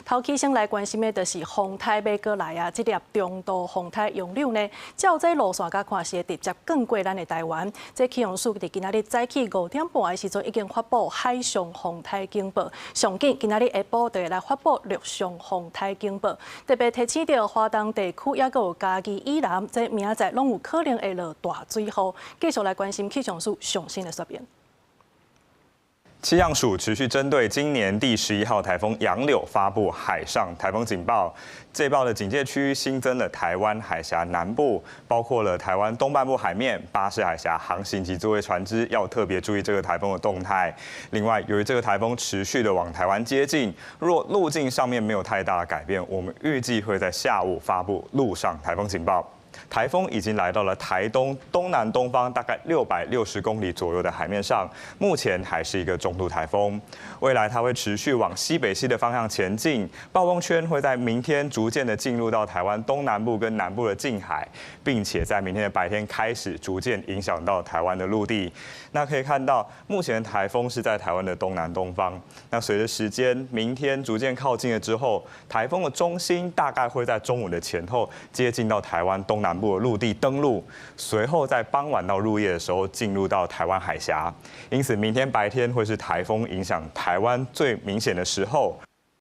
头起先来关心的就是风台要过来啊，这粒中度风台用流呢，照这路线甲看是会直接更过咱的台湾。这气象署伫今仔日早起5点半的时阵已经发布海上风台警报，上紧今仔日下晡就会来发布陆上风台警报，特别提醒到华东地区也有嘉义以南，这明仔载拢有可能会落大水雨。继续来关心气象署上新的说明。气象署持续针对今年第11号台风杨柳发布海上台风警报。这报的警戒区新增了台湾海峡南部，包括了台湾东半部海面、巴士海峡航行及作业船只，要特别注意这个台风的动态。另外，由于这个台风持续的往台湾接近，若路径上面没有太大的改变，我们预计会在下午发布陆上台风警报。台风已经来到了台东东南东方大概660公里左右的海面上，目前还是一个中度台风。未来它会持续往西北西的方向前进，暴风圈会在明天逐渐的进入到台湾东南部跟南部的近海，并且在明天的白天开始逐渐影响到台湾的陆地。那可以看到，目前台风是在台湾的东南东方。那随着时间明天逐渐靠近了之后，台风的中心大概会在中午的前后接近到台湾东南部的陆地登陆，随后在傍晚到入夜的时候进入到台湾海峡。因此，明天白天会是台风影响台湾最明显的时候。